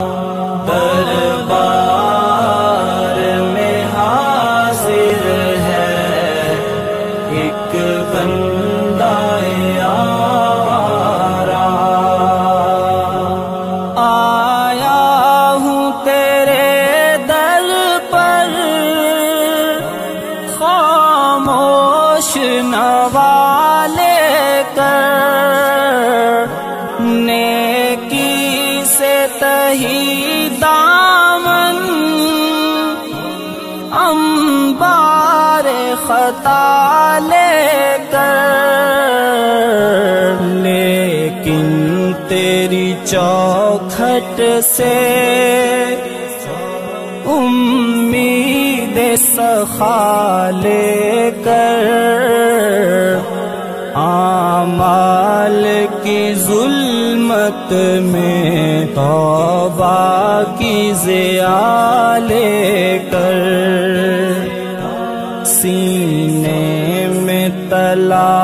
दरबार में हाजिर है एक बंदा आवारा। आया हूँ तेरे दर पर खामोश नवाले कर, नेकी से तही दामन अंबार खता लेकर। लेकिन तेरी चौखट से उम्मीद सखा लेकर, आमाल की जुल्मत में तौबा की ज़िया लेकर। सीने में तला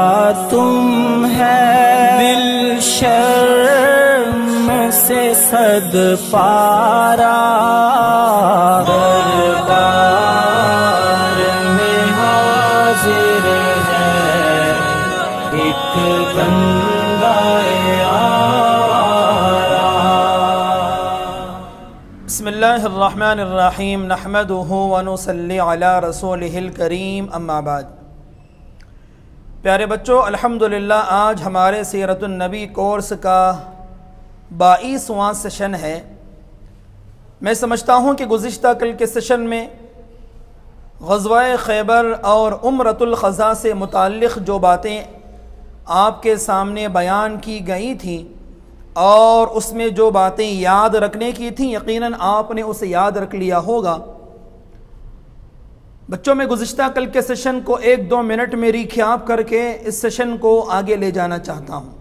तुम है दिल शर्म से सद पारा। दरबार में हाजिर है एक बंदा आवारा। बिस्मिल्लाहिर्रहमानिर्रहीम नहमदुहु व नुसल्ली अला रसूलिहिल करीम अम्मा बाद। प्यारे बच्चों, अल्हम्दुलिल्लाह आज हमारे सीरतुन नबी कोर्स का 22वां सेशन है। मैं समझता हूँ कि गुज़िश्ता कल के सेशन में ग़ज़वा ख़ैबर और उम्रतुल क़ज़ा से मुताल्लिक़ जो बातें आपके सामने बयान की गई थी और उसमें जो बातें याद रखने की थी, यकीनन आपने उसे याद रख लिया होगा। बच्चों, मैं गुज़िश्ता कल के सेशन को 1-2 मिनट में रिक्याप करके इस सेशन को आगे ले जाना चाहता हूँ।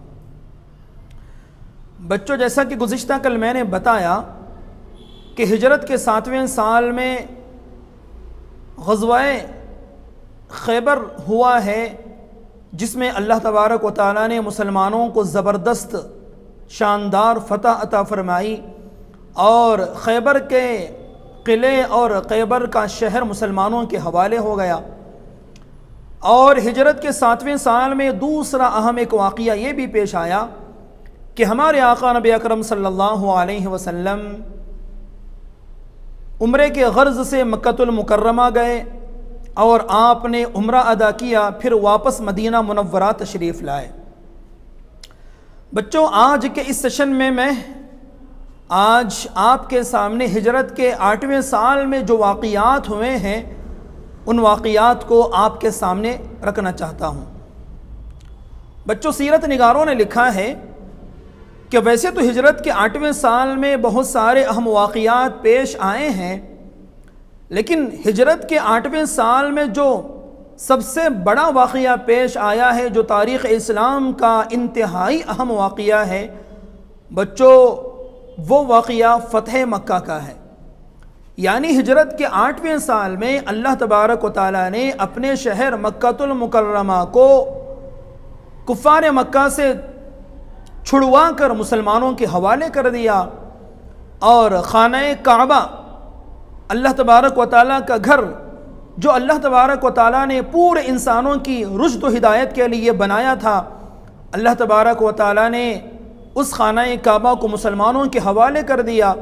बच्चों, जैसा कि गुज़िश्ता कल मैंने बताया कि हिजरत के 7वें साल में ग़ज़वा ख़ैबर हुआ है, जिसमें अल्लाह तबारक व तआला ने मुसलमानों को ज़बरदस्त शानदार फ़तह अता फ़रमाई और ख़ैबर के क़िले और ख़ैबर का शहर मुसलमानों के हवाले हो गया। और हिजरत के 7वें साल में दूसरा अहम एक वाक़या ये भी पेश आया कि हमारे आका नबी अकरम सल्लल्लाहु अलैहि वसल्लम उम्रे के गर्ज़ से मक्कतुल मुकर्रमा गए और आपने उम्रा अदा किया, फिर वापस मदीना मुनव्वरा तशरीफ़ लाए। बच्चों, आज के इस सेशन में मैं आज आपके सामने हिजरत के 8वें साल में जो वाक़ियात हुए हैं उन वाक़ियात को आपके सामने रखना चाहता हूँ। बच्चों, सीरत निगारों ने लिखा है कि वैसे तो हिजरत के 8वें साल में बहुत सारे अहम वाक़ियात पेश आए हैं, लेकिन हिजरत के 8वें साल में जो सबसे बड़ा वाक़या पेश आया है, जो तारीख़ इस्लाम का इंतहाई अहम वाक़या है बच्चों, वो वाक़या फ़तह मक्का का है। यानी हिजरत के 8वें साल में अल्लाह तबारक व तआला ने अपने शहर मक्कातुल मुकर्रमा को कुफ़ार मक्का से छुड़वा कर मुसलमानों के हवाले कर दिया और खाना काबा, अल्लाह तबारक व तआला का घर, जो अल्लाह तबारक व तआला ने पूरे इंसानों की रुश्द व हिदायत के लिए बनाया था, अल्लाह तबारक व तआला ने उस खाना काबा को मुसलमानों के हवाले कर दिया।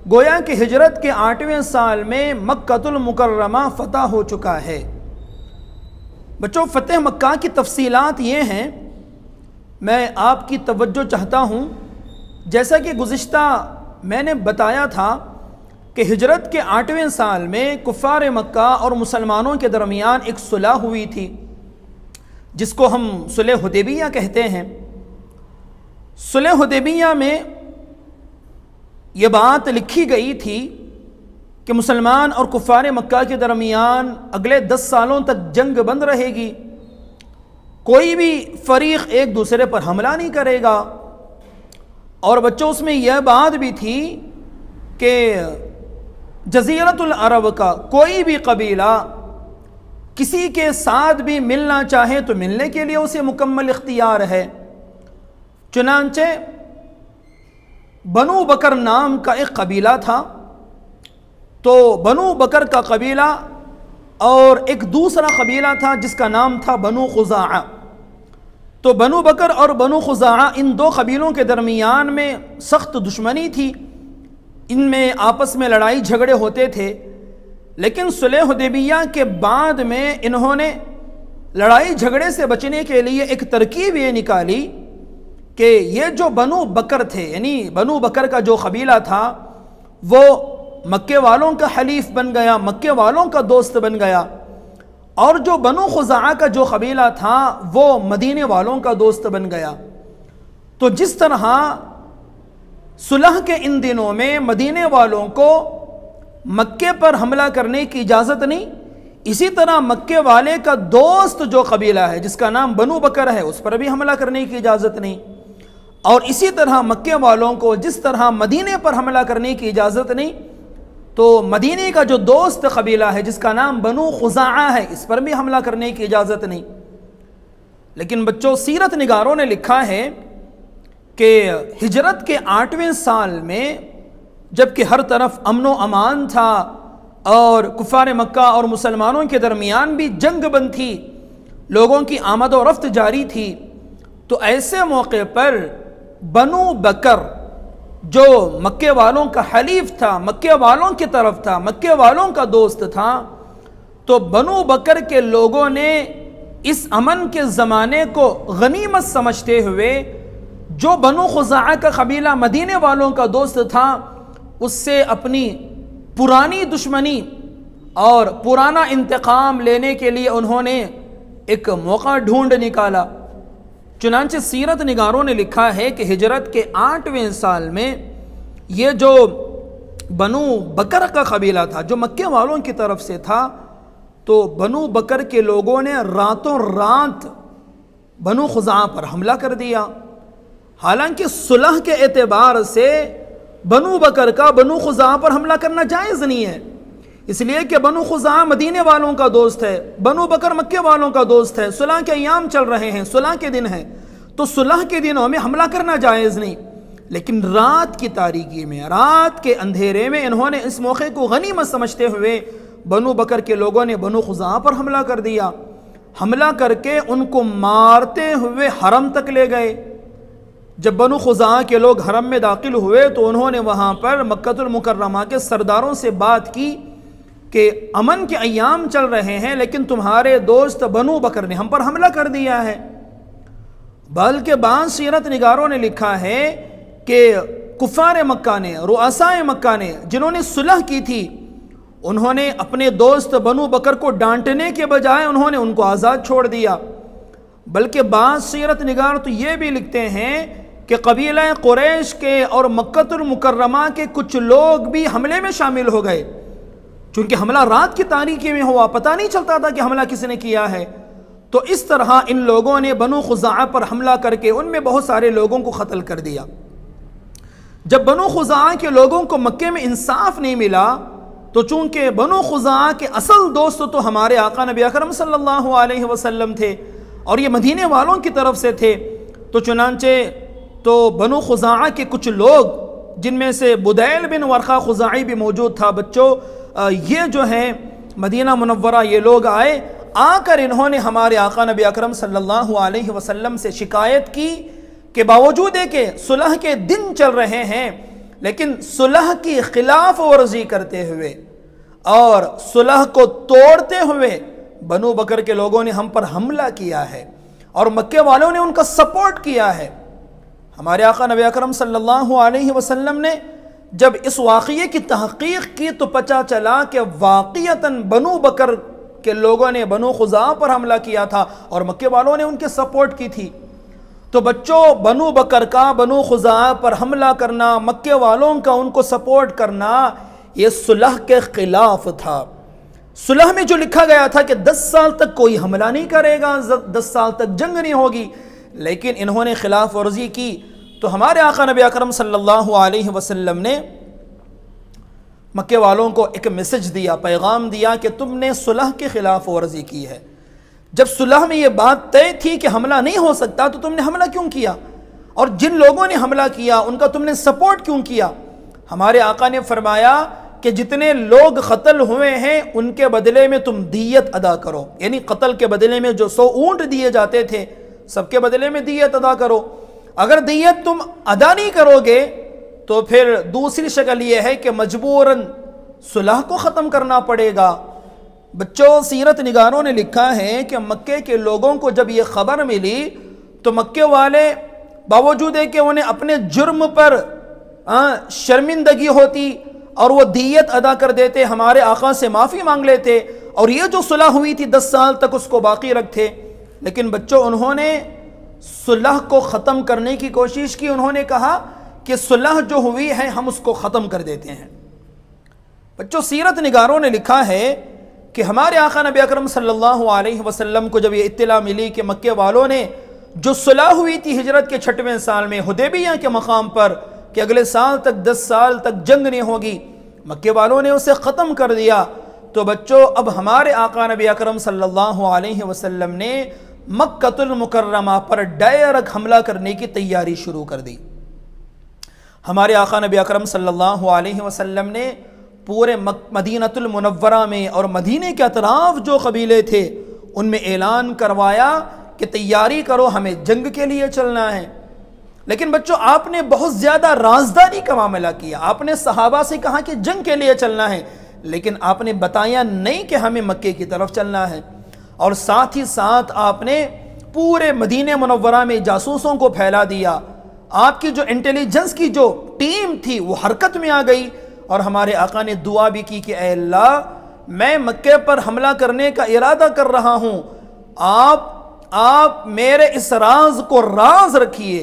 गोया कि हिजरत के 8वें साल में मक्कातुल मुकर्रमा फ़तह हो चुका है। बच्चों, फ़तह मक्का की तफसीलात ये हैं, मैं आपकी तवज्जो चाहता हूँ। जैसा कि गुज़िश्ता मैंने बताया था कि हिजरत के 8वें साल में कुफ़ार मक्का और मुसलमानों के दरमियान एक सुलह हुई थी, जिसको हम सुलह हुदैबिया कहते हैं। सुलह हुदैबिया में यह बात लिखी गई थी कि मुसलमान और कुफ़ार मक्का के दरमियान अगले 10 सालों तक जंग बंद रहेगी, कोई भी फ़रीक़ एक दूसरे पर हमला नहीं करेगा। और बच्चों, उसमें यह बात भी थी कि जज़ीरतुल अरब का कोई भी कबीला किसी के साथ भी मिलना चाहे तो मिलने के लिए उसे मुकम्मल इख्तियार है। चुनांचे बनु बकर नाम का एक कबीला था। तो बनु बकर का कबीला और एक दूसरा कबीला था जिसका नाम था बनु खुज़ाआ। तो बनु बकर और बनु खुज़ाआ इन दो कबीलों के दरमियान में सख्त दुश्मनी थी, इनमें आपस में लड़ाई झगड़े होते थे। लेकिन सुलह हुदैबिया के बाद में इन्होंने लड़ाई झगड़े से बचने के लिए एक तरकीब ये निकाली कि ये जो बनु बकर थे, यानी बनु बकर का जो कबीला था वो मक्के वालों का हलीफ बन गया, मक्के वालों का दोस्त बन गया, और जो बनु खुज़ाआ का जो कबीला था वो मदीने वालों का दोस्त बन गया। तो जिस तरह सुलह के इन दिनों में मदीने वालों को मक्के पर हमला करने की इजाज़त नहीं, इसी तरह मक्के वाले का दोस्त जो कबीला है जिसका नाम बनु बकर है उस पर भी हमला करने की इजाज़त नहीं। और इसी तरह मक्के वालों को जिस तरह मदीने पर हमला करने की इजाज़त नहीं, तो मदीने का जो दोस्त कबीला है जिसका नाम बनु खुज़ाआ है इस पर भी हमला करने की इजाज़त नहीं। लेकिन बच्चों, सीरत निगारों ने लिखा है कि हिजरत के 8वें साल में, जबकि हर तरफ अमन व अमान था और कुफ़ार मक्का और मुसलमानों के दरमियान भी जंग बंद थी, लोगों की आमद व रफ्त जारी थी, तो ऐसे मौके पर बनु बकर जो मक्के वालों का हलीफ था, मक्के वालों की तरफ था, मक्के वालों का दोस्त था, तो बनु बकर के लोगों ने इस अमन के ज़माने को गनीमत समझते हुए जो बनु खुज़ाआ का कबीला मदीने वालों का दोस्त था उससे अपनी पुरानी दुश्मनी और पुराना इंतकाम लेने के लिए उन्होंने एक मौका ढूंढ निकाला। चुनांचे सीरत निगारों ने लिखा है कि हिजरत के 8वें साल में ये जो बनु बकर का कबीला था जो मक्के वालों की तरफ से था, तो बनु बकर के लोगों ने रातों रात बनु खुज़ाआ पर हमला कर दिया। हालांकि सुलह के एतबार से बनु बकर का बनु खुज़ाआ पर हमला करना जायज़ नहीं है, इसलिए कि बनु खुज़ाआ मदीने वालों का दोस्त है, बनु बकर मक्के वालों का दोस्त है, सुलह के अय्याम चल रहे हैं, सुलह के दिन हैं, तो सुलह के दिनों में हमला करना जायज़ नहीं। लेकिन रात की तारीकी में, रात के अंधेरे में इन्होंने इस मौके को गनीमत समझते हुए बनु बकर के लोगों ने बनु खुज़ाआ पर हमला कर दिया। हमला करके उनको मारते हुए हरम तक ले गए। जब बनु खुज़ाआ के लोग हरम में दाखिल हुए तो उन्होंने वहाँ पर मक्कतुल मुकर्रमा के सरदारों से बात की कि अमन के अय्याम चल रहे हैं लेकिन तुम्हारे दोस्त बनु बकर ने हम पर हमला कर दिया है। बल्कि बाद सीरत निगारों ने लिखा है कि कुफ़ार मक्का ने, रुअसाए मक्का ने, जिन्होंने सुलह की थी, उन्होंने अपने दोस्त बनु बकर को डांटने के बजाय उन्होंने उनको आज़ाद छोड़ दिया। बल्कि बाद सीरत निगार तो ये भी लिखते हैं कि कबीला कुरैश के और मक्कतुल मुकर्रमा के कुछ लोग भी हमले में शामिल हो गए, क्योंकि हमला रात की तारीकी में हुआ, पता नहीं चलता था कि हमला किसने किया है। तो इस तरह इन लोगों ने बनु खुज़ाआ पर हमला करके उनमें बहुत सारे लोगों को कत्ल कर दिया। जब बनु खुज़ाआ के लोगों को मक्के में इंसाफ नहीं मिला, तो चूंकि बनु खुज़ाआ के असल दोस्त तो हमारे आका नबी अकरम सल्लल्लाहु अलैहि वसल्लम थे और ये मदीने वालों की तरफ से थे, तो चुनांचे तो बनु खुज़ाआ के कुछ लोग, जिनमें से बुदैल बिन वर्क़ा खुज़ाई भी मौजूद था, बच्चों ये जो है मदीना मुनव्वरा ये लोग आए, आकर इन्होंने हमारे आका नबी अकरम सल्लल्लाहु अलैहि वसल्लम से शिकायत की कि बावजूद है कि सुलह के दिन चल रहे हैं लेकिन सुलह की खिलाफ वर्जी करते हुए और सुलह को तोड़ते हुए बनु बकर के लोगों ने हम पर हमला किया है और मक्के वालों ने उनका सपोर्ट किया है। हमारे आका नबी अकरम सल्लल्लाहु अलैहि वसल्लम ने जब इस वाक़ये की तहक़ीक़ की तो पता चला कि वाक़ियतन बनु बकर के लोगों ने बनु खुज़ाआ पर हमला किया था और मक्के वालों ने उनके सपोर्ट की थी। तो बच्चों, बनु बकर का बनु खुज़ाआ पर हमला करना, मक्के वालों का उनको सपोर्ट करना, ये सुलह के खिलाफ था। सुलह में जो लिखा गया था कि 10 साल तक कोई हमला नहीं करेगा, 10 साल तक जंग नहीं होगी, लेकिन इन्होंने खिलाफ वर्जी की। तो हमारे आका नबी अकरम सल्लल्लाहु अलैहि वसल्लम ने मक्के वालों को एक मैसेज दिया, पैगाम दिया कि तुमने सुलह के खिलाफ वर्जी की है। जब सुलह में यह बात तय थी कि हमला नहीं हो सकता तो तुमने हमला क्यों किया? और जिन लोगों ने हमला किया उनका तुमने सपोर्ट क्यों किया? हमारे आका ने फरमाया कि जितने लोग कत्ल हुए हैं उनके बदले में तुम दियत अदा करो, यानी कत्ल के बदले में जो 100 ऊंट दिए जाते थे सबके बदले में दियत अदा करो। अगर दियत तुम अदा नहीं करोगे तो फिर दूसरी शक्ल यह है कि मजबूरन सुलह को ख़त्म करना पड़ेगा। बच्चों, सीरत निगारों ने लिखा है कि मक्के के लोगों को जब यह खबर मिली तो मक्के वाले बावजूद है कि उन्हें अपने जुर्म पर शर्मिंदगी होती और वो दियत अदा कर देते, हमारे आका से माफ़ी मांग लेते और ये जो सुलह हुई थी 10 साल तक उसको बाकी रखते। लेकिन बच्चों, उन्होंने सुलह को ख़त्म करने की कोशिश की। उन्होंने कहा कि सुलह जो हुई है हम उसको ख़त्म कर देते हैं। बच्चों, सीरत निगारों ने लिखा है कि हमारे आका नबी अकरम सल्लल्लाहु अलैहि वसल्लम को जब ये इत्तला मिली कि मक्के वालों ने जो सुलह हुई थी हिजरत के 6वें साल में हुदैबिया के मकाम पर कि अगले साल तक 10 साल तक जंग नहीं होगी, मक्के वालों ने उसे ख़त्म कर दिया। तो बच्चों, अब हमारे आका नबी अकरम सल्लल्लाहु अलैहि वसल्लम ने मक्कतुल मुकर्रमा पर डायरेक्ट हमला करने की तैयारी शुरू कर दी। हमारे आका नबी अकरम सल्लल्लाहु अलैहि वसल्लम ने पूरे मदीनतुल मुनव्वरा में और मदीने के अतराफ जो कबीले थे उनमें ऐलान करवाया कि तैयारी करो, हमें जंग के लिए चलना है। लेकिन बच्चों, आपने बहुत ज़्यादा राजदारी का मामला किया। आपने सहाबा से कहा कि जंग के लिए चलना है, लेकिन आपने बताया नहीं कि हमें मक्के की तरफ चलना है। और साथ ही साथ आपने पूरे मदीने मुनव्वरा में जासूसों को फैला दिया। आपकी जो इंटेलिजेंस की जो टीम थी वो हरकत में आ गई और हमारे आका ने दुआ भी की कि ऐ अल्लाह, मैं मक्के पर हमला करने का इरादा कर रहा हूँ, आप मेरे इस राज को राज रखिए,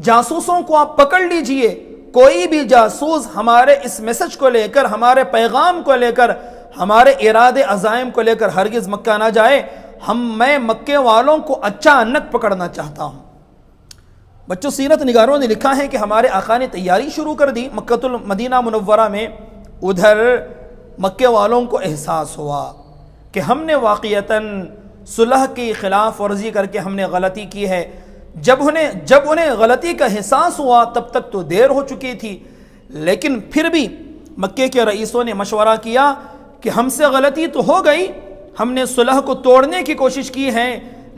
जासूसों को आप पकड़ लीजिए, कोई भी जासूस हमारे इस मैसेज को लेकर, हमारे पैगाम को लेकर, हमारे इरादे अज़ाइम को लेकर हरगिज़ मक्का ना जाए। मैं मक्के वालों को अचानक पकड़ना चाहता हूँ। बच्चों, सीरत निगारों ने लिखा है कि हमारे आका ने तैयारी शुरू कर दी मक्कतुल मदीना मुनव्वरा में। उधर मक्के वालों को एहसास हुआ कि हमने वाक़ियतन सुलह की खिलाफ वर्जी करके हमने गलती की है। जब उन्हें गलती का एहसास हुआ तब तक तो देर हो चुकी थी, लेकिन फिर भी मक्के के रईसों ने मशवरा किया कि हमसे गलती तो हो गई, हमने सुलह को तोड़ने की कोशिश की है,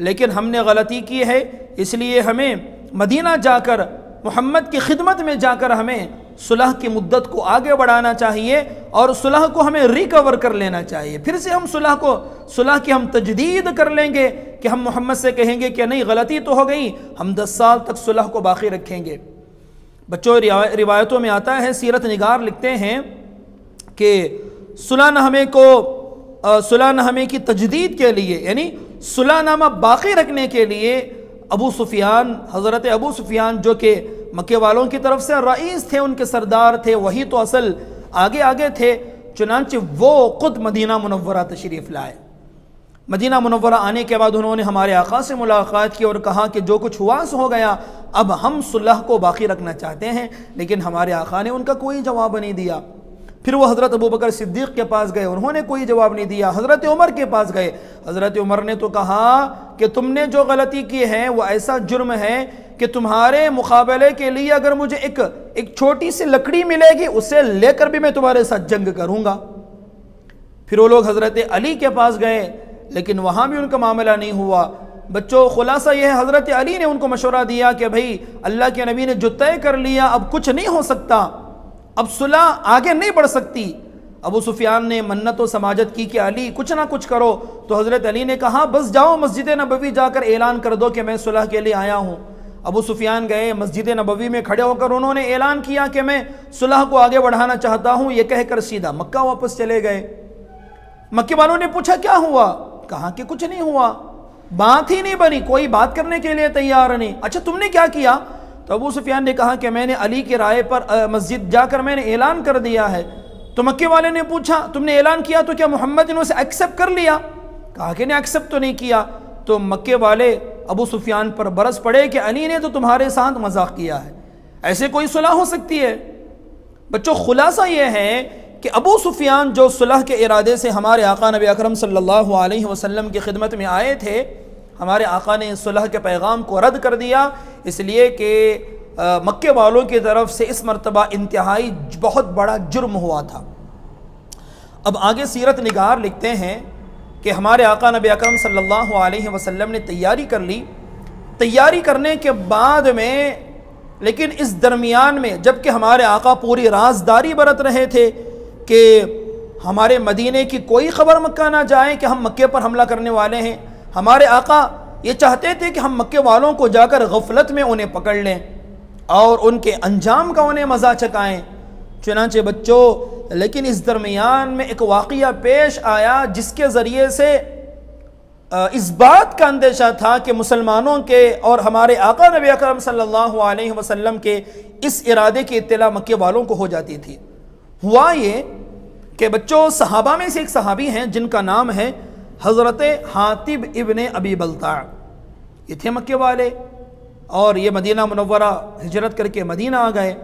लेकिन हमने गलती की है, इसलिए हमें मदीना जाकर मोहम्मद की खिदमत में जाकर हमें सुलह की मुद्दत को आगे बढ़ाना चाहिए और सुलह को हमें रिकवर कर लेना चाहिए। फिर से हम सुलह की हम तजदीद कर लेंगे कि हम मोहम्मद से कहेंगे कि नहीं, गलती तो हो गई, हम 10 साल तक सुलह को बाकी रखेंगे। बच्चों, रिवायतों में आता है, सीरत निगार लिखते हैं कि सुलहनामे की तजदीद के लिए, यानी सुलहनामा बाकी रखने के लिए हज़रत अबू सुफियान जो कि मक्के वालों की तरफ से रईस थे, उनके सरदार थे, वही तो असल आगे थे, चुनांचे वो खुद मदीना मुनव्वरा तशरीफ़ लाए। मदीना मुनव्वरा आने के बाद उन्होंने हमारे आका से मुलाकात की और कहा कि जो कुछ हुआ सो हो गया, अब हम सुलह को बाकी रखना चाहते हैं। लेकिन हमारे आका ने उनका कोई जवाब नहीं दिया। फिर वो हज़रत अबू बकर सिद्दीक़ के पास गए, उन्होंने कोई जवाब नहीं दिया। हज़रत उमर के पास गए, हज़रत उमर ने तो कहा कि तुमने जो गलती की है वो ऐसा जुर्म है कि तुम्हारे मुकाबले के लिए अगर मुझे एक छोटी सी लकड़ी मिलेगी उसे लेकर भी मैं तुम्हारे साथ जंग करूँगा। फिर वो लोग हज़रत अली के पास गए, लेकिन वहाँ भी उनका मामला नहीं हुआ। बच्चों, खुलासा यह है, हज़रत अली ने उनको मशवरा दिया कि भाई अल्लाह के नबी ने जो तय कर लिया अब कुछ नहीं हो सकता, अब सुलह आगे नहीं बढ़ सकती। अबू सुफियान ने मन्नत व समाजत की कि अली कुछ ना कुछ करो। तो हज़रत अली ने कहा बस जाओ मस्जिद नबवी जाकर ऐलान कर दो कि मैं सुलह के लिए आया हूँ। अबू सुफियान गए, मस्जिद नबवी में खड़े होकर उन्होंने ऐलान किया कि मैं सुलह को आगे बढ़ाना चाहता हूँ। ये कहकर सीधा मक्का वापस चले गए। मक्के वालों ने पूछा क्या हुआ? कहा कि कुछ नहीं हुआ, बात ही नहीं बनी, कोई बात करने के लिए तैयार नहीं। अच्छा, तुमने क्या किया? तो अबू सुफियान ने कहा कि मैंने अली के राय पर मस्जिद जाकर मैंने ऐलान कर दिया है। तो मक्के वाले ने पूछा तुमने ऐलान किया तो क्या मोहम्मद ने उसे एक्सेप्ट कर लिया? कहा कि नहीं, एक्सेप्ट तो नहीं किया। तो मक्के वाले अबू सुफियान पर बरस पड़े कि अली ने तो तुम्हारे साथ मजाक किया है, ऐसे कोई सुलह हो सकती है? बच्चों, खुलासा यह है कि अबू सुफियान जो सुलह के इरादे से हमारे आका नबी अकरम सल्लल्लाहु अलैहि वसल्लम की खिदमत में आए थे, हमारे आका ने सुलह के पैगाम को रद्द कर दिया, इसलिए कि मक्के वालों की तरफ से इस मरतबा इंतहाई बहुत बड़ा जुर्म हुआ था। अब आगे सीरत निगार लिखते हैं कि हमारे आका नबी अकरम सल्लल्लाहु अलैहि वसल्लम ने तैयारी कर ली। तैयारी करने के बाद में, लेकिन इस दरमियान में, जबकि हमारे आका पूरी राजदारी बरत रहे थे कि हमारे मदीने की कोई ख़बर मक्का ना जाए कि हम मक्के पर हमला करने वाले हैं। हमारे आका ये चाहते थे कि हम मक्के वालों को जाकर गफलत में उन्हें पकड़ लें और उनके अंजाम का उन्हें मज़ा चकाएँ। चुनांचे बच्चों, लेकिन इस दरमियान में एक वाक़या पेश आया जिसके ज़रिए से इस बात का अंदेशा था कि मुसलमानों के और हमारे आका नबी अकरम सल्लल्लाहु अलैहि वसल्लम के इस इरादे की इत्तला मक्के वालों को हो जाती थी। हुआ ये कि बच्चों, सहाबा में से एक सहाबी हैं जिनका नाम है हज़रत हातिब इब्ने अबी बल्ता। ये थे मक्के वाले और ये मदीना मुनव्वरा हिजरत करके मदीना आ गए,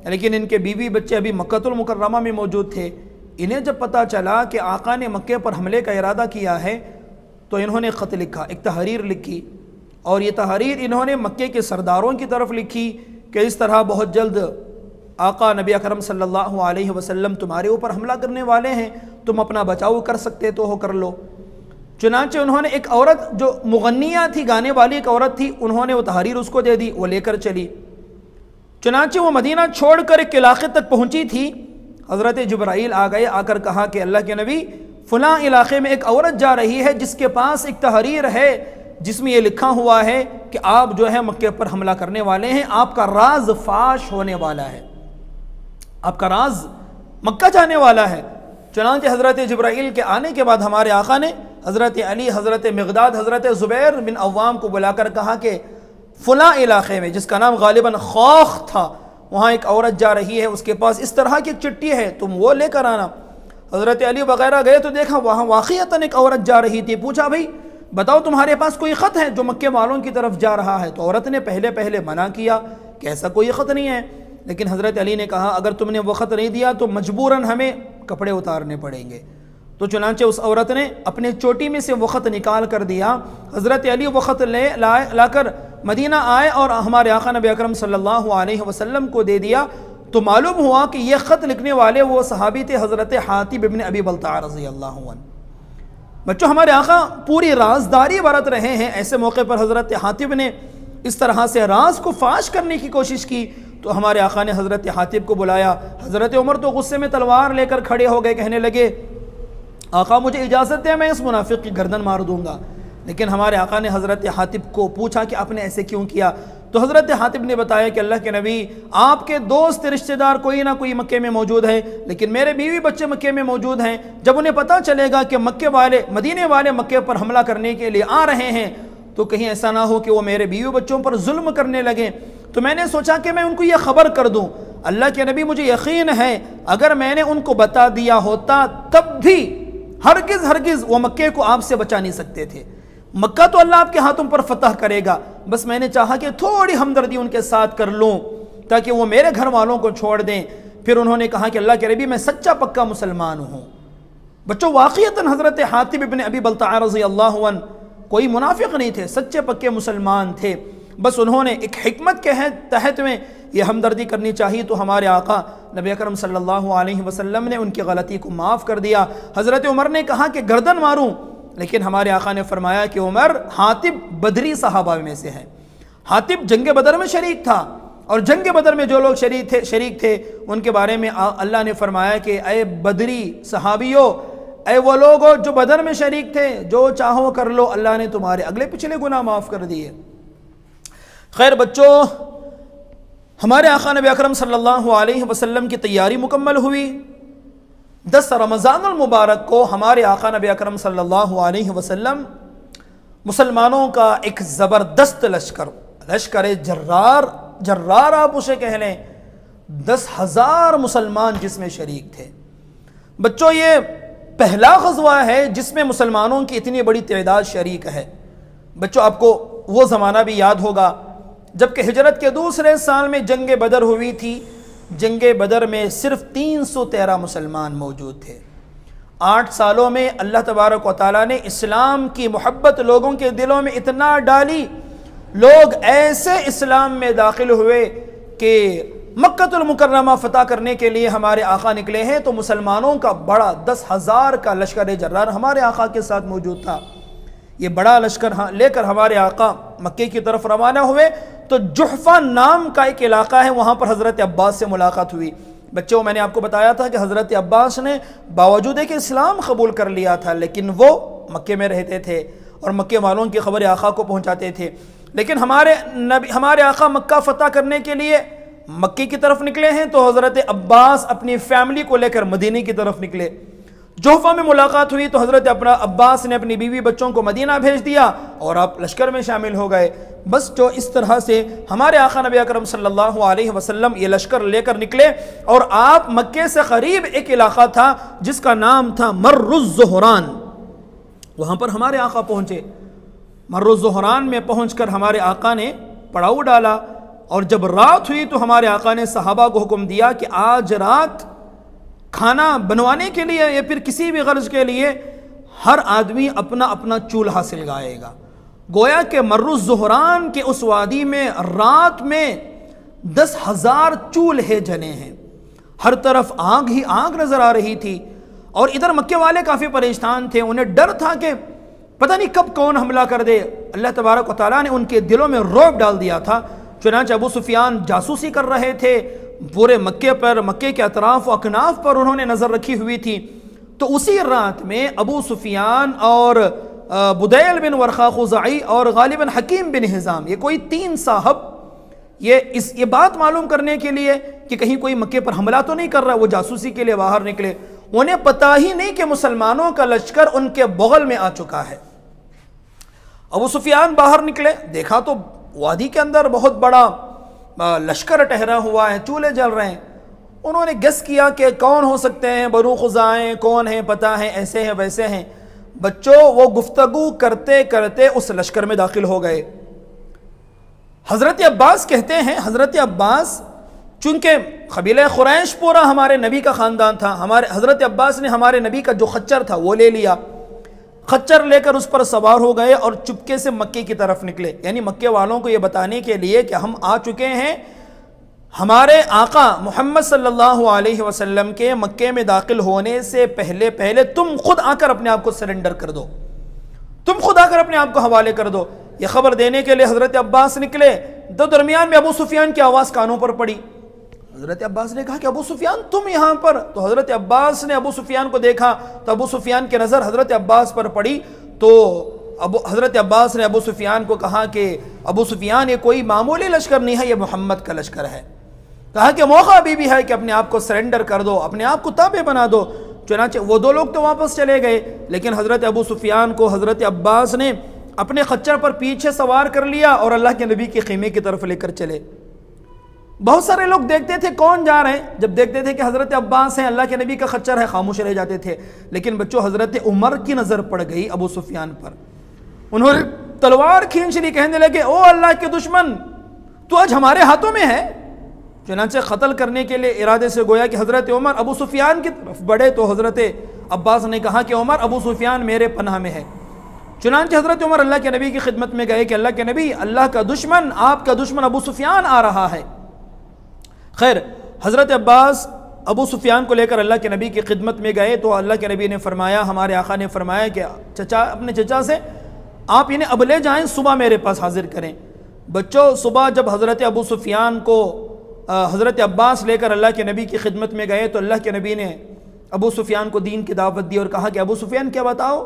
लेकिन इनके बीवी बच्चे अभी मक्कतुल मुकर्रमा में मौजूद थे। इन्हें जब पता चला कि आका ने मक्के पर हमले का इरादा किया है तो इन्होंने ख़त लिखा, एक तहरीर लिखी, और ये तहरीर इन्होंने मक्के के सरदारों की तरफ लिखी कि इस तरह बहुत जल्द आका नबी अकरम सल्लल्लाहु अलैहि वसल्लम तुम्हारे ऊपर हमला करने वाले हैं, तुम अपना बचाव कर सकते तो हो कर लो। चुनांचे उन्होंने एक औरत जो मुगन्निया थी, गाने वाली एक औरत थी, उन्होंने वो तहरीर उसको दे दी, वो लेकर चली। चुनांचे वो मदीना छोड़कर एक इलाके तक पहुंची थी। हज़रत जिब्राइल आ गए, आकर कहा कि अल्लाह के नबी, फ़लाँ इलाके में एक औरत जा रही है जिसके पास एक तहरीर है जिसमें यह लिखा हुआ है कि आप जो है मक्के पर हमला करने वाले हैं, आपका राज फाश होने वाला है, आपका राज मक्का जाने वाला है। चुनांचे हज़रत जिब्राइल के आने के बाद हमारे आका ने हज़रत अली, हज़रत मिक़दाद, हज़रत ज़ुबैर बिन अव्वाम को बुलाकर कहा कि फ़लाँ इलाके में, जिसका नाम गालिबन खौख था, वहाँ एक औरत जा रही है, उसके पास इस तरह की एक चिट्ठी है, तुम वो लेकर आना। हज़रत अली वगैरह गए तो देखा वहाँ वाक़ईतन एक औरत जा रही थी। पूछा, भाई बताओ तुम्हारे पास कोई ख़त है जो मक्के वालों की तरफ जा रहा है? तो औरत ने पहले पहले मना किया कि ऐसा कोई ख़त नहीं है, लेकिन हज़रत अली ने कहा अगर तुमने वो ख़त नहीं दिया तो मजबूरन हमें कपड़े उतारने पड़ेंगे। तो चुनांचे उस औरत ने अपने चोटी में से वो ख़त निकाल कर दिया। हज़रत अली वो ख़त लाकर मदीना आए और हमारे आका नबी अकरम सल्लल्लाहु अलैहि वसल्लम को दे दिया। तो मालूम हुआ कि ये ख़त लिखने वाले वो सहाबी थे हज़रत हातिब इब्ने अबी बल्ता रज़ियल्लाहु अन्हु। बच्चों, हमारे आका पूरी राजदारी बरत रहे हैं। ऐसे मौके पर हज़रत हातिब ने इस तरह से राज को फाश करने की कोशिश की तो हमारे आका ने हज़रत हातिब को बुलाया। हज़रत उमर तो गुस्से में तलवार लेकर खड़े हो गए, कहने लगे आका मुझे इजाज़त दें, मैं इस मुनाफिक की गर्दन मार दूंगा। लेकिन हमारे आका ने हज़रत हातिब को पूछा कि आपने ऐसे क्यों किया? तो हज़रत हातिब ने बताया कि अल्लाह के नबी, आपके दोस्त रिश्तेदार कोई ना कोई मक्के में मौजूद है, लेकिन मेरे बीवी बच्चे मक्के में मौजूद हैं। जब उन्हें पता चलेगा कि मक्के वाले, मदीने वाले मक्के पर हमला करने के लिए आ रहे हैं तो कहीं ऐसा ना हो कि वो मेरे बीवी बच्चों पर जुल्म करने लगे। तो मैंने सोचा कि मैं उनको ये ख़बर कर दूँ। अल्लाह के नबी, मुझे यकीन है अगर मैंने उनको बता दिया होता तब भी हरगिज़ वो मक्के को आपसे बचा नहीं सकते थे। मक्का तो अल्लाह आपके हाथों पर फतह करेगा, बस मैंने चाहा कि थोड़ी हमदर्दी उनके साथ कर लूँ ताकि वो मेरे घर वालों को छोड़ दें। फिर उन्होंने कहा कि अल्लाह के नबी, मैं सच्चा पक्का मुसलमान हूँ। बच्चों, वाक़ईतन हज़रत हातिब इब्ने अबी बल्ता रज़ियल्लाहु अन्हु कोई मुनाफिक नहीं थे, सच्चे पक्के मुसलमान थे। बस उन्होंने एक हिकमत के तहत में ये हमदर्दी करनी चाहिए तो हमारे आका नबी अकरम सल्लल्लाहु अलैहि वसल्लम ने उनकी गलती को माफ़ कर दिया। हज़रत उमर ने कहा कि गर्दन मारूं, लेकिन हमारे आका ने फरमाया कि उमर, हातिब बदरी सहाबा में से है। हातिब जंग बदर में शरीक था और जंग बदर में जो लोग शरीक थे उनके बारे में अल्लाह ने फरमाया कि ए बदरी सहाबियों, ए वो लोग जो बदर में शरीक थे, जो चाहो कर लो, अल्लाह ने तुम्हारे अगले पिछले गुनाह माफ़ कर दिए। खैर बच्चों, हमारे आका नबी अकरम सल्लल्लाहु अलैहि वसल्लम की तैयारी मुकम्मल हुई। 10 रमज़ानुल मुबारक को हमारे आका नबी अकरम सल्लल्लाहु अलैहि वसल्लम मुसलमानों का एक ज़बरदस्त लश्कर जर्रार आप उसे कह लें, 10,000 मुसलमान जिसमें शरीक थे। बच्चों, ये पहला ग़ज़वा है जिसमें मुसलमानों की इतनी बड़ी तादाद शरीक है। बच्चों, आपको वो ज़माना भी याद होगा जबकि हिजरत के दूसरे साल में जंग बदर हुई थी। जंग बदर में सिर्फ 313 मुसलमान मौजूद थे। 8 सालों में अल्लाह तबारक व तआला ने इस्लाम की मोहब्बत लोगों के दिलों में इतना डाली, लोग ऐसे इस्लाम में दाखिल हुए कि मक्कतुल मुकर्रमा फतह करने के लिए हमारे आका निकले हैं, तो मुसलमानों का बड़ा 10,000 का लश्कर जर्रार हमारे आका के साथ मौजूद था। ये बड़ा लश्कर लेकर हमारे आका मक्के की तरफ रवाना हुए तो जुहफा नाम का एक इलाका है, वहाँ पर हज़रत अब्बास से मुलाकात हुई। बच्चों, मैंने आपको बताया था कि हज़रत अब्बास ने बावजूद कि इस्लाम कबूल कर लिया था, लेकिन वो मक्के में रहते थे और मक्के वालों की खबर आका को पहुँचाते थे। लेकिन हमारे आका मक्का फतह करने के लिए मक्के की तरफ निकले हैं, तो हज़रत अब्बास अपनी फैमिली को लेकर मदीने की तरफ निकले। जोहफा में मुलाकात हुई तो हज़रत अब्बास ने अपनी बीवी बच्चों को मदीना भेज दिया और आप लश्कर में शामिल हो गए। बस जो इस तरह से हमारे आका नबी अकरम सल्लल्लाहु अलैहि वसल्लम ये लश्कर लेकर निकले और आप मक्के से करीब एक इलाका था जिसका नाम था मर्रुज़्ज़ुहरान, वहाँ पर हमारे आका पहुँचे। मर्रुज़्ज़ुहरान में पहुँचकर हमारे आका ने पड़ाव डाला और जब रात हुई तो हमारे आका ने सहाबा को हुक्म दिया कि आज रात खाना बनवाने के लिए या फिर किसी भी गर्ज के लिए हर आदमी अपना अपना चूल्हा सिलगाएगा। गोया के मर्रुज़्ज़ुहरान के उस वादी में रात में 10,000 चूल्हे जले हैं, हर तरफ आग ही आग नजर आ रही थी। और इधर मक्के वाले काफ़ी परेशान थे, उन्हें डर था कि पता नहीं कब कौन हमला कर दे। अल्लाह तबारक व तआला ने उनके दिलों में रौब डाल दिया था। चुनांचे अबू सुफियान जासूसी कर रहे थे, पूरे मक्के पर, मक्के के अतराफ व अकनाफ पर उन्होंने नज़र रखी हुई थी। तो उसी रात में अबू सुफियान और बुदैल बिन वर्क़ा खुज़ाई और गालिबन हकीम बिन हिज़ाम, ये कोई 3 साहब, ये बात मालूम करने के लिए कि कहीं कोई मक्के पर हमला तो नहीं कर रहा, वो जासूसी के लिए बाहर निकले। उन्हें पता ही नहीं कि मुसलमानों का लश्कर उनके बगल में आ चुका है। अबू सुफियान बाहर निकले, देखा तो वादी के अंदर बहुत बड़ा लश्कर ठहरा हुआ है, चूल्हे जल रहे हैं। उन्होंने गेस किया कि कौन हो सकते हैं, बनु खुज़ाए कौन है, पता है ऐसे हैं वैसे हैं। बच्चों, वो गुफ्तगू करते करते उस लश्कर में दाखिल हो गए। हज़रत अब्बास कहते हैं, हज़रत अब्बास चूंकि कबीला कुरैश पूरा हमारे नबी का ख़ानदान था, हमारे हज़रत अब्बास ने हमारे नबी का जो खच्चर था वो ले लिया, खच्चर लेकर उस पर सवार हो गए और चुपके से मक्के की तरफ निकले। यानी मक्के वालों को ये बताने के लिए कि हम आ चुके हैं, हमारे आका मोहम्मद सल्लल्लाहु अलैहि वसल्लम के मक्के में दाखिल होने से पहले पहले तुम खुद आकर अपने आप को सरेंडर कर दो, तुम खुद आकर अपने आप को हवाले कर दो। यह खबर देने के लिए हज़रत अब्बास निकले तो दरमियान में अबू सुफियान की आवाज़ कानों पर पड़ी। हज़रत अब्बास ने कहा कि अबू सुफियान तुम यहाँ पर? तो हज़रत अब्बास ने अबू सुफियान को देखा तो अबू सुफियान की नज़र हज़रत अब्बास पर पड़ी। तो हज़रत अब्बास ने अबू सुफियान को कहा कि अबू सुफियान, ये कोई मामूली लश्कर नहीं है, ये मोहम्मद का लश्कर है। कहा कि मौका अभी भी है कि अपने आप को सरेंडर कर दो, अपने आप को ताबे बना दो। चुनांचे वो 2 लोग तो वापस चले गए, लेकिन हज़रत अबू सुफियान को हज़रत अब्बास ने अपने खच्चर पर पीछे सवार कर लिया और अल्लाह के नबी के खीमे की तरफ लेकर चले। बहुत सारे लोग देखते थे कौन जा रहे हैं, जब देखते थे कि हज़रत अब्बास हैं, अल्लाह के नबी का खच्चर है, खामोश रह जाते थे। लेकिन बच्चों, हज़रत उमर की नज़र पड़ गई अबू सुफियान पर। उन्होंने तलवार खींच ली, कहने लगे, ओ अल्लाह के दुश्मन, तू आज हमारे हाथों में है। चुनांचे कत्ल करने के लिए इरादे से गोया कि हज़रत उमर अबू सुफियान की तरफ बढ़े तो हज़रत अब्बास ने कहा कि उमर, अबू सुफियान मेरे पनाह में है। चुनांचे हज़रत उमर अल्लाह के नबी की खिदमत में गए कि अल्लाह के नबी, अल्लाह का दुश्मन, आपका दुश्मन अबू सुफियान आ रहा है। खैर, हज़रत अब्बास अबू सुफियान को लेकर अल्लाह के नबी की खिदमत में गए तो अल्लाह के नबी ने फरमाया, हमारे आका ने फरमाया कि चचा, अपने चचा से आप इन्हें अब ले जाएँ, सुबह मेरे पास हाजिर करें। बच्चों, सुबह जब हज़रत अबू सुफियान को हज़रत अब्बास लेकर अल्लाह के नबी की खिदमत में गए तो अल्लाह के नबी ने अबू सुफियान को दीन की दावत दी और कहा कि अबू सुफियान, क्या बताओ,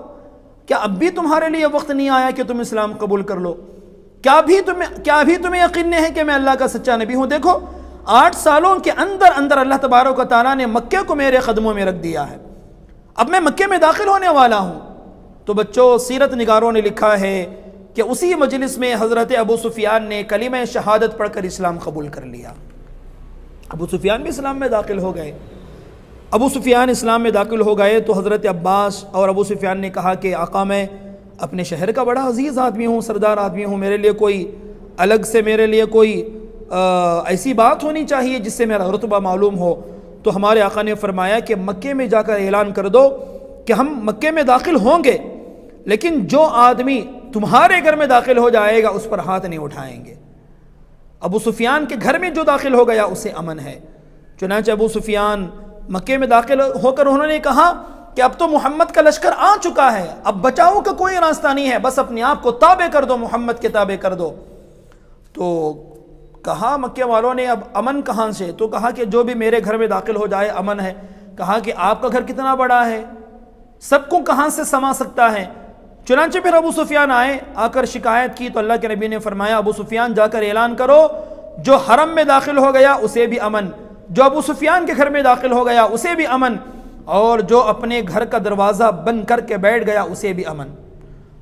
क्या अब भी तुम्हारे लिए वक्त नहीं आया कि तुम इस्लाम कबूल कर लो? क्या अभी तुम्हें यकीन नहीं है कि मैं अल्लाह का सच्चा नबी हूँ? देखो, 8 सालों के अंदर अंदर अल्लाह तबारक व तआला ने मक्के को मेरे कदमों में रख दिया है, अब मैं मक्के में दाखिल होने वाला हूँ। तो बच्चों, सीरत निगारों ने लिखा है कि उसी मजलिस में हज़रत अबू सुफियान ने कलिमा शहादत पढ़कर इस्लाम कबूल कर लिया। अबू सुफियान भी इस्लाम में दाखिल हो गए। अबू सुफियान इस्लाम में दाखिल हो गए तो हज़रत अब्बास और अबू सुफियान ने कहा कि आका, मैं अपने शहर का बड़ा अजीज़ आदमी हूँ, सरदार आदमी हूँ, मेरे लिए कोई अलग से, मेरे लिए कोई ऐसी बात होनी चाहिए जिससे मेरा रुतबा मालूम हो। तो हमारे आका ने फरमाया कि मक्के में जाकर ऐलान कर दो कि हम मक्के में दाखिल होंगे, लेकिन जो आदमी तुम्हारे घर में दाखिल हो जाएगा उस पर हाथ नहीं उठाएंगे। अबू सुफियान के घर में जो दाखिल हो गया उसे अमन है। चुनांचे अबू सुफियान मक्के में दाखिल होकर उन्होंने कहा कि अब तो मोहम्मद का लश्कर आ चुका है, अब बचाव का कोई रास्ता नहीं है, बस अपने आप को ताबे कर दो, मोहम्मद के ताबे कर दो। तो कहा मक्के वालों ने अब अमन कहाँ से? तो कहा कि जो भी मेरे घर में दाखिल हो जाए अमन है। कहा कि आपका घर कितना बड़ा है, सबको कहाँ से समा सकता है? चुनांचे फिर अबू सुफियान आए, आकर शिकायत की तो अल्लाह के नबी ने फरमाया अबू सुफियान जाकर ऐलान करो जो हरम में दाखिल हो गया उसे भी अमन, जो अबू सुफियान के घर में दाखिल हो गया उसे भी अमन, और जो अपने घर का दरवाज़ा बंद करके बैठ गया उसे भी अमन।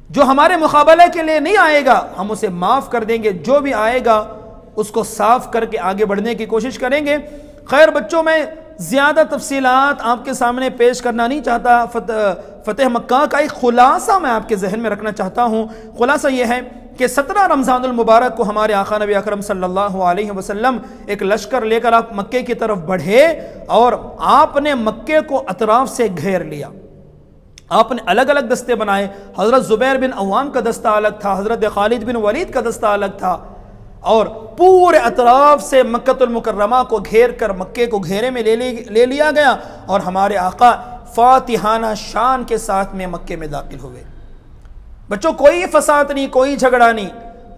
जो हमारे मुकाबले के लिए नहीं आएगा हम उसे माफ़ कर देंगे, जो भी आएगा उसको साफ करके आगे बढ़ने की कोशिश करेंगे। खैर बच्चों, मैं ज़्यादा तफसीलात आपके सामने पेश करना नहीं चाहता। फतेह मक्का का एक खुलासा मैं आपके जहन में रखना चाहता हूँ। खुलासा यह है कि 17 रमज़ानुल मुबारक को हमारे आका नबी अकरम सल्लल्लाहु अलैहि वसल्लम एक लश्कर लेकर आप मक्के की तरफ बढ़े और आपने मक्के को अतराफ से घेर लिया। आपने अलग अलग दस्ते बनाए। हज़रत ज़ुबैर बिन अव्वाम का दस्ता अलग था, हज़रत खालिद बिन वलीद का दस्ता अलग था, और पूरे अतराफ से मक्कतुल मुकर्रमा को घेर कर मक्के को घेरे में ले लिया गया और हमारे आका फातिहाना शान के साथ में मक्के में दाखिल हुए। बच्चों, कोई फसाद नहीं, कोई झगड़ा नहीं,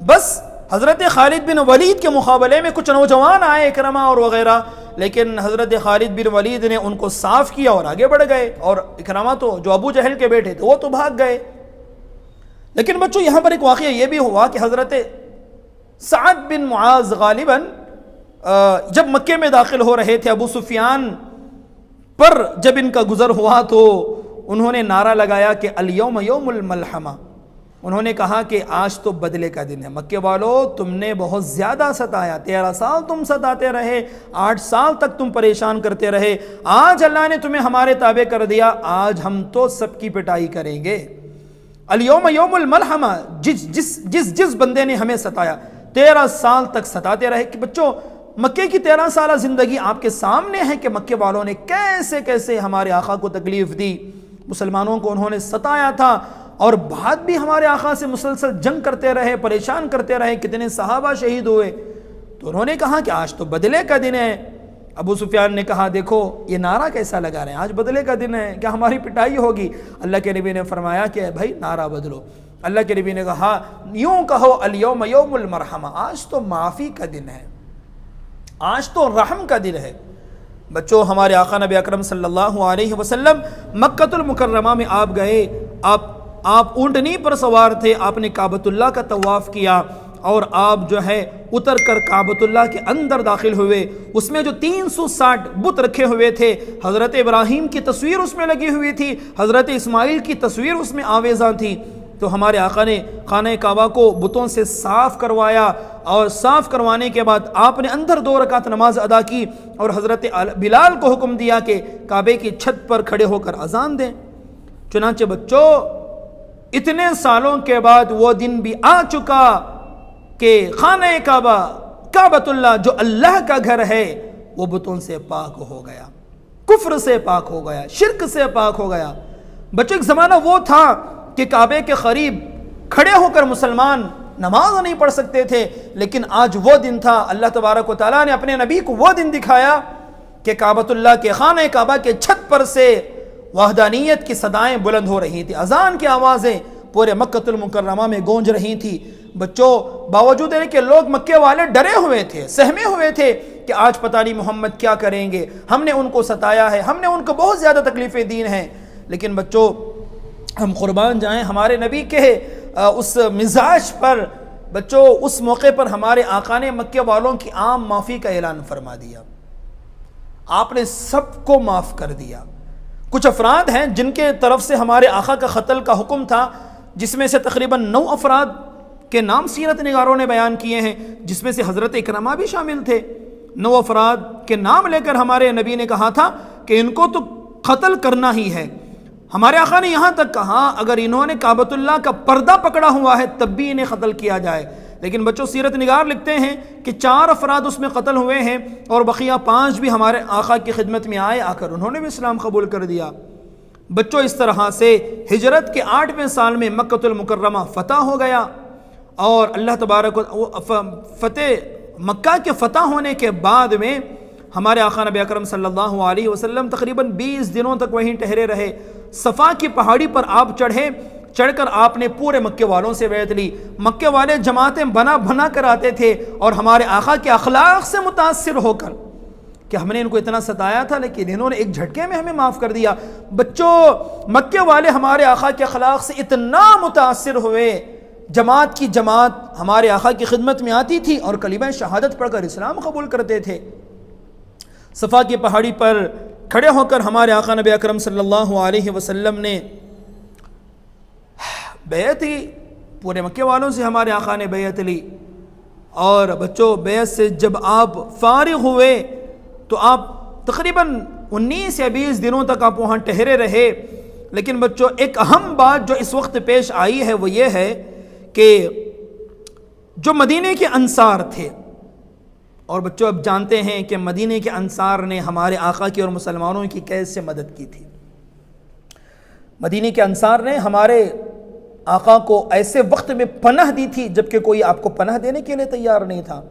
बस हज़रत खालिद बिन वलीद के मुकाबले में कुछ नौजवान आए, इकरमा और वगैरह, लेकिन हज़रत खालिद बिन वलीद ने उनको साफ किया और आगे बढ़ गए, और इकरमा तो जो अबू जहल के बेटे थे वो तो भाग गए। लेकिन बच्चों, यहाँ पर एक वाक़या ये भी हुआ कि हज़रत साद बिन मुआज गालिबन जब मक्के में दाखिल हो रहे थे, अबू सुफियान पर जब इनका गुजर हुआ तो उन्होंने नारा लगाया कि अल-यौम यौमुल मलहमा। उन्होंने कहा कि आज तो बदले का दिन है। मक्के वालों, तुमने बहुत ज़्यादा सताया, 13 साल तुम सताते रहे, 8 साल तक तुम परेशान करते रहे, आज अल्लाह ने तुम्हें हमारे ताबे कर दिया, आज हम तो सबकी पिटाई करेंगे। अल-यौम यौमुल मलहमा, जिस बंदे ने हमें सताया, 13 साल तक सताते रहे। कि बच्चों, मक्के की 13 साल ज़िंदगी आपके सामने है कि मक्के वालों ने कैसे कैसे हमारे आका को तकलीफ़ दी, मुसलमानों को उन्होंने सताया था, और बाद भी हमारे आका से मुसलसल जंग करते रहे, परेशान करते रहे, कितने सहाबा शहीद हुए। तो उन्होंने कहा कि आज तो बदले का दिन है। अबू सुफियान ने कहा देखो ये नारा कैसा लगा रहे हैं, आज बदले का दिन है, क्या हमारी पिटाई होगी? अल्लाह के नबी ने फरमाया कि भाई नारा बदलो। अल्लाह के नबी ने कहा यूं कहो अल-यौम यौमुल मरहमा, आज तो माफ़ी का दिन है, आज तो रहम का दिन है। बच्चों, हमारे आका नबी अकरम सल्लल्लाहु अलैहि वसल्लम मक्कतुल मुकर्रमा में आप गए, आप ऊँटनी पर सवार थे, आपने काबतुल्लाह का तवाफ़ किया और आप जो है उतर कर काबतुल्लाह के अंदर दाखिल हुए। उसमें जो 360 बुत रखे हुए थे, हज़रत इब्राहीम की तस्वीर उसमें लगी हुई थी, हज़रत इस्माइल की तस्वीर उसमें आवेज़ा थी। तो हमारे आका ने खाने काबा को बुतों से साफ़ करवाया, और साफ़ करवाने के बाद आपने अंदर 2 रकात नमाज अदा की और हज़रत बिलाल को हुक्म दिया कि काबे की छत पर खड़े होकर अजान दें। चुनांचे बच्चों, इतने सालों के बाद वो दिन भी आ चुका कि खाने काबा, काबतुल्लाह जो अल्लाह का घर है, वो बुतों से पाक हो गया, कुफ्र से पाक हो गया, शिर्क से पाक हो गया। बच्चों, एक ज़माना वो था कि काबे के करीब खड़े होकर मुसलमान नमाज नहीं पढ़ सकते थे, लेकिन आज वो दिन था। अल्लाह तबारक व तआला ने अपने नबी को वो दिन दिखाया कि काबतुल्लाह के खाने काबा के छत पर से वहदानियत की सदाएं बुलंद हो रही थी, अजान की आवाज़ें पूरे मक्कतुल मुकर्रमा में गूंज रही थी। बच्चों, बावजूद है कि लोग मक्के वाले डरे हुए थे, सहमे हुए थे कि आज पता नहीं मोहम्मद क्या करेंगे, हमने उनको सताया है, हमने उनको बहुत ज़्यादा तकलीफ़ें दी हैं। लेकिन बच्चों, हम कुर्बान जाएं हमारे नबी के उस मिजाज पर। बच्चों, उस मौके पर हमारे आका ने मक्के वालों की आम माफ़ी का ऐलान फरमा दिया, आपने सबको माफ़ कर दिया। कुछ अफराद हैं जिनके तरफ से हमारे आका का क़त्ल का हुक्म था, जिसमें से तकरीबन 9 अफराद के नाम सीरत निगारों ने बयान किए हैं, जिसमें से हज़रत इकरमा भी शामिल थे। 9 अफराद के नाम लेकर हमारे नबी ने कहा था कि इनको तो क़त्ल करना ही है। हमारे आका ने यहाँ तक कहा अगर इन्होंने काबतुल्लाह का पर्दा पकड़ा हुआ है तब भी इन्हें क़त्ल किया जाए। लेकिन बच्चों, सीरत निगार लिखते हैं कि 4 अफराद उसमें कत्ल हुए हैं और बकिया 5 भी हमारे आका की खिदमत में आए, आकर उन्होंने भी इस्लाम कबूल कर दिया। बच्चों, इस तरह से हिजरत के 8वें साल में मक्कतुल मुकर्रमा फ़तह हो गया और अल्लाह तबारक फतेह मक्का के फतह होने के बाद में हमारे आका नबी अकरम सल्लल्लाहु अलैहि वसल्लम तकरीबन 20 दिनों तक वहीं ठहरे रहे। सफ़ा की पहाड़ी पर आप चढ़े, चढ़कर आपने पूरे मक्के वालों से बैत ली। मक्के वाले जमातें बना बना कर आते थे और हमारे आका के अखलाक से मुतासिर होकर कि हमने इनको इतना सताया था लेकिन इन्होंने एक झटके में हमें माफ़ कर दिया। बच्चों, मक्के वाले हमारे आका के अखलाक से इतना मुतासिर हुए, जमात की जमात हमारे आका की खिदमत में आती थी और कलिमा शहादत पढ़कर इस्लाम कबूल करते थे। सफ़ा की पहाड़ी पर खड़े होकर हमारे आका नबी अकरम सल्लल्लाहु अलैहि वसल्लम ने बैत ली। पूरे मक्के वालों से हमारे आका ने बैत ली। और बच्चों, बैत से जब आप फारिग हुए तो आप तकरीबन 19 या 20 दिनों तक आप वहाँ ठहरे रहे। लेकिन बच्चों, एक अहम बात जो इस वक्त पेश आई है वो ये है कि जो मदीने के अंसार थे, और बच्चों अब जानते हैं कि मदीने के अंसार ने हमारे आका की और मुसलमानों की कैसे मदद की थी। मदीने के अंसार ने हमारे आका को ऐसे वक्त में पनाह दी थी जबकि कोई आपको पनाह देने के लिए तैयार नहीं था।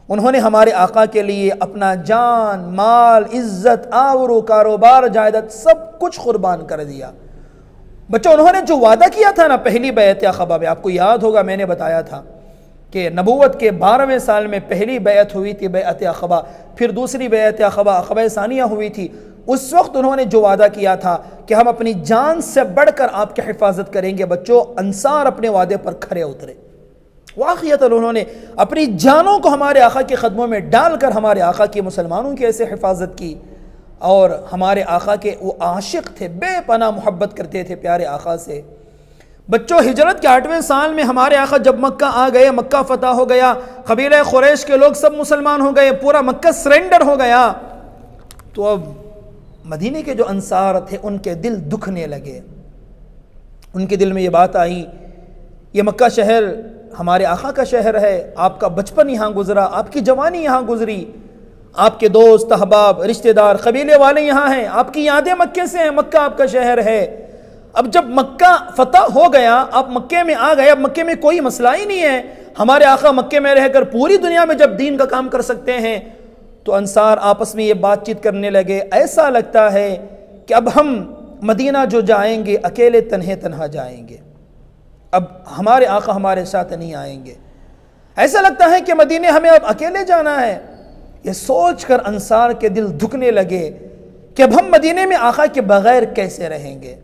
उन्होंने हमारे आका के लिए अपना जान, माल, इज्जत, आबरू, कारोबार, जायदाद सब कुछ कुर्बान कर दिया। बच्चों, उन्होंने जो वादा किया था ना पहली बैत अक़बा में, आपको याद होगा मैंने बताया था कि नबूवत के 12वें साल में पहली बैत हुई थी बैत अक़बा, फिर दूसरी बैत अक़बा अक़बा सानिया हुई थी। उस वक्त उन्होंने जो वादा किया था कि हम अपनी जान से बढ़कर आपकी हिफाजत करेंगे। बच्चों, अंसार अपने वादे पर खरे उतरे। वाक़ियतन उन्होंने अपनी जानों को हमारे आका के क़दमों में डालकर हमारे आका की, मुसलमानों की ऐसे हिफाजत की। और हमारे आका के वो आशिक थे, बेपनाह मोहब्बत करते थे प्यारे आका से। बच्चों, हिजरत के 8वें साल में हमारे आका जब मक्का आ गए, मक्का फतह हो गया, कबीला कुरैश के लोग सब मुसलमान हो गए, पूरा मक्का सरेंडर हो गया, तो अब मदीने के जो अंसार थे उनके दिल दुखने लगे। उनके दिल में ये बात आई, ये मक्का शहर हमारे आका का शहर है, आपका बचपन यहाँ गुजरा, आपकी जवानी यहाँ गुजरी, आपके दोस्त अहबाब रिश्तेदार कबीले वाले यहाँ हैं, आपकी यादें मक्के से हैं, मक्का आपका शहर है। अब जब मक्का फतह हो गया, आप मक्के में आ गए, अब मक्के में कोई मसला ही नहीं है, हमारे आका मक्के में रहकर पूरी दुनिया में जब दीन का काम कर सकते हैं, तो अंसार आपस में ये बातचीत करने लगे, ऐसा लगता है कि अब हम मदीना जो जाएंगे अकेले तन्हे तन्हा जाएंगे, अब हमारे आका हमारे साथ नहीं आएंगे, ऐसा लगता है कि मदीने हमें अब अकेले जाना है। ये सोचकर अंसार के दिल दुखने लगे कि अब हम मदीने में आका के बगैर कैसे रहेंगे,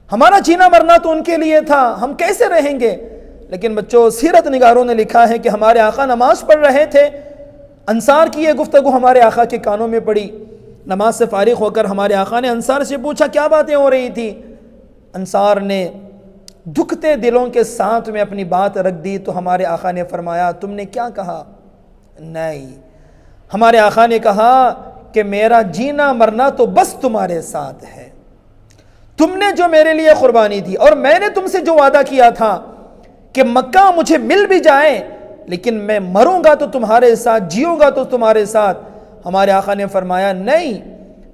हमारा जीना मरना तो उनके लिए था, हम कैसे रहेंगे। लेकिन बच्चों, सीरत निगारों ने लिखा है कि हमारे आका नमाज पढ़ रहे थे, अंसार की ये गुफ्तगू हमारे आका के कानों में पड़ी। नमाज से फारिग होकर हमारे आका ने अंसार से पूछा क्या बातें हो रही थी। अंसार ने दुखते दिलों के साथ में अपनी बात रख दी। तो हमारे आका ने फरमाया, तुमने क्या कहा? नहीं, हमारे आका ने कहा कि मेरा जीना मरना तो बस तुम्हारे साथ है, तुमने जो मेरे लिए कुर्बानी दी और मैंने तुमसे जो वादा किया था कि मक्का मुझे मिल भी जाए लेकिन मैं मरूंगा तो तुम्हारे साथ, जीऊंगा तो तुम्हारे साथ। हमारे आका ने फरमाया, नहीं,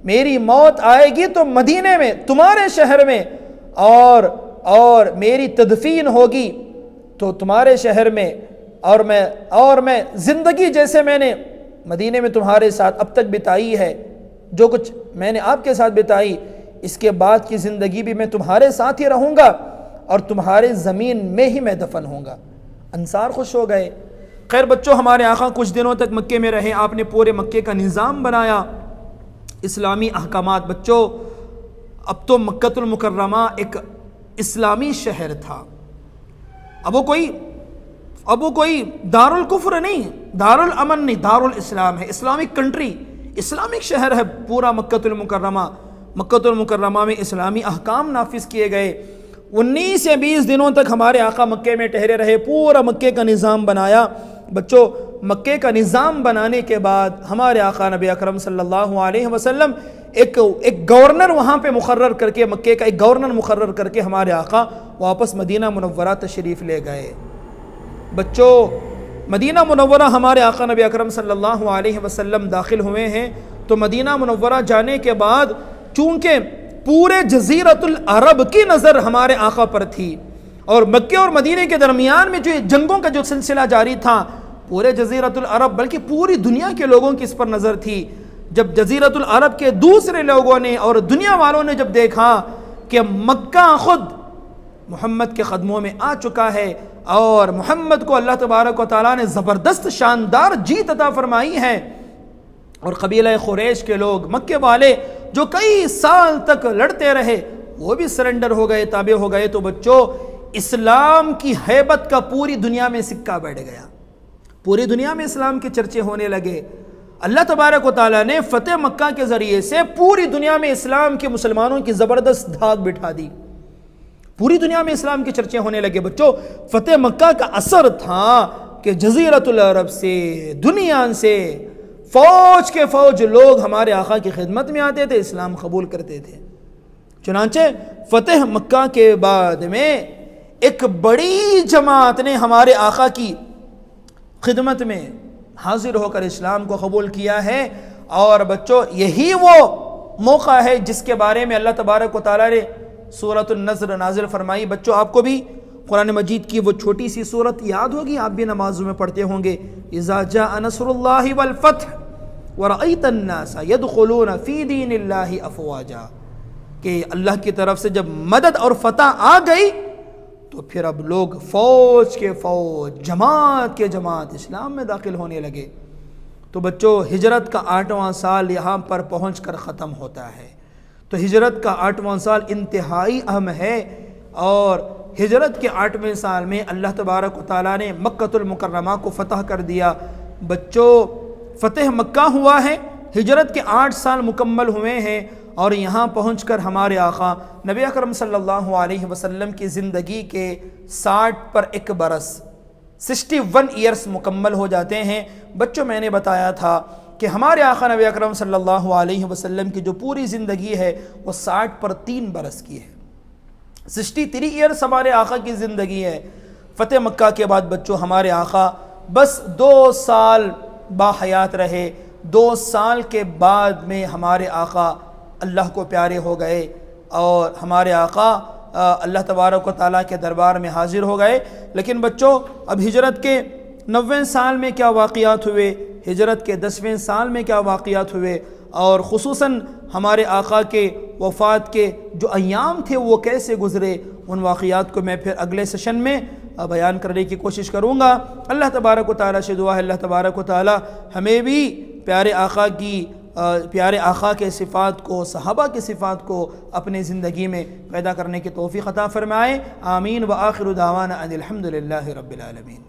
मेरी मौत आएगी तो मदीने में, तुम्हारे शहर में, और मेरी तदफीन होगी तो तुम्हारे शहर में, और मैं जिंदगी जैसे मैंने मदीने में तुम्हारे साथ अब तक बिताई है, जो कुछ मैंने आपके साथ बिताई, इसके बाद की ज़िंदगी भी मैं तुम्हारे साथ ही रहूँगा और तुम्हारे ज़मीन में ही मैं दफन होऊंगा। अंसार खुश हो गए। खैर बच्चों, हमारे आका कुछ दिनों तक मक्के में रहे, आपने पूरे मक्के का निज़ाम बनाया, इस्लामी अहकामात। बच्चों, अब तो मक्कतुल मुकर्रमा एक इस्लामी शहर था, अब वो कोई दारुल कुफ्र नहीं, दारुल अमन नहीं, दारुल इस्लाम है, इस्लामिक कंट्री, इस्लामिक शहर है पूरा मक्कतुल मुकर्रमा। मक्कतुल मुकर्रमा में इस्लामी अहकाम नाफिज किए गए। 19 या 20 दिनों तक हमारे आका मक्के में ठहरे रहे, पूरा मक्के का निज़ाम बनाया। बच्चों, मक्के का निज़ाम बनाने के बाद हमारे आका नबी अकरम सल्लल्लाहु अलैहि वसल्लम एक गवर्नर वहाँ पे मुकर्रर करके, मक्के का एक गवर्नर मुकर्रर करके हमारे आका वापस मदीना मुनव्वरा तशरीफ़ ले गए। बच्चों, मदीना मुनव्वरा हमारे आका नबी अकरम सल्लल्लाहु अलैहि वसल्लम दाखिल हुए हैं। तो मदीना मुनव्वरा जाने के बाद चूँकि पूरे जज़ीरतुल अरब की नज़र हमारे आका पर थी और मक्के और मदीने के दरमियान में जो जंगों का जो सिलसिला जारी था, पूरे जज़ीरतुल अरब बल्कि पूरी दुनिया के लोगों की इस पर नज़र थी। जब जज़ीरतुल अरब के दूसरे लोगों ने और दुनिया वालों ने जब देखा कि मक्का खुद मोहम्मद के क़दमों में आ चुका है और मोहम्मद को अल्लाह तबारक व तआला ने ज़बरदस्त शानदार जीत अता फरमाई है, और कबीला कुरैश के लोग, मक्के वाले जो कई साल तक लड़ते रहे, वो भी सरेंडर हो गए, ताबे हो गए, तो बच्चों इस्लाम की हैबत का पूरी दुनिया में सिक्का बैठ गया। पूरी दुनिया में इस्लाम के चर्चे होने लगे। अल्लाह तबारक व तआला ने फ़तेह मक्का के ज़रिए से पूरी दुनिया में इस्लाम के मुसलमानों की ज़बरदस्त धाक बिठा दी। पूरी दुनिया में इस्लाम के चर्चे होने लगे। बच्चों फ़तेह मक्का का असर था कि जज़ीरतुल अरब से, दुनिया से फ़ौज के फ़ौज लोग हमारे आका की खिदमत में आते थे, इस्लाम कबूल करते थे। चुनांचे फ़तेह मक्का के बाद में एक बड़ी जमात ने हमारे आका की खिदमत में हाजिर होकर इस्लाम को कबूल किया है। और बच्चों यही वो मौका है जिसके बारे में अल्लाह तबारक व तआला ने सूरतुन नज़्र नाज़िल फरमाई। बच्चों आपको भी कुरान मजीद की वो छोटी सी सूरत याद होगी, आप भी नमाज़ों में पढ़ते होंगे, इज़ा जाअ नस्रुल्लाहि वल फ़त्ह व रअयतन नास यदखुलून फ़ी दीनिल्लाहि अफ़वाजा, कि अल्लाह की तरफ से जब मदद और फतह आ गई तो फिर अब लोग फ़ौज के फ़ौज, जमात के जमात इस्लाम में दाखिल होने लगे। तो बच्चों हिजरत का 8वां साल यहाँ पर पहुँच कर ख़त्म होता है। तो हिजरत का 8वां साल इंतहाई अहम है, और हिजरत के 8वें साल में अल्लाह तबारक व तआला ने मक्कतुल मुकर्रमा को फ़तह कर दिया। बच्चों फ़तेह मक्का हुआ है, हिजरत के 8 साल मुकम्मल हुए हैं, और यहाँ पहुँचकर हमारे आका नबी अकरम सल्लल्लाहु अलैहि वसल्लम की ज़िंदगी के 60 पर 1 बरस 61 ईयर्स मुकम्मल हो जाते हैं। बच्चों मैंने बताया था कि हमारे आका नबी अकरम सल्लल्लाहु अलैहि वसल्लम की जो पूरी ज़िंदगी है वो 60 पर 3 बरस की है। 63 ईयर्स हमारे आका की ज़िंदगी है। फ़तेह मक्का के बाद बच्चों हमारे आका बस 2 साल बाहयात रहे। 2 साल के बाद में हमारे आका अल्लाह को प्यारे हो गए, और हमारे आका अल्लाह तबारक व तआला के दरबार में हाजिर हो गए। लेकिन बच्चों अब हिजरत के 90वें साल में क्या वाक़यात हुए, हिजरत के 10वें साल में क्या वाक़यात हुए, और ख़ुसूसन हमारे आका के वफ़ात के जो अय्याम थे वो कैसे गुज़रे, उन वाक़यात को मैं फिर अगले सेशन में बयान करने की कोशिश करूँगा। अल्लाह तबारक व तआला से दुआ है अल्लाह तबारक व तआला हमें भी प्यारे आका के सिफ़ात को, सहाबा की सिफ़ात को अपनी ज़िंदगी में पैदा करने की तौफ़ीक़ अता फ़रमाए। आमीन व आखिरु दावाना अनिल हम्दुलिल्लाहि रब्बिल आलमीन।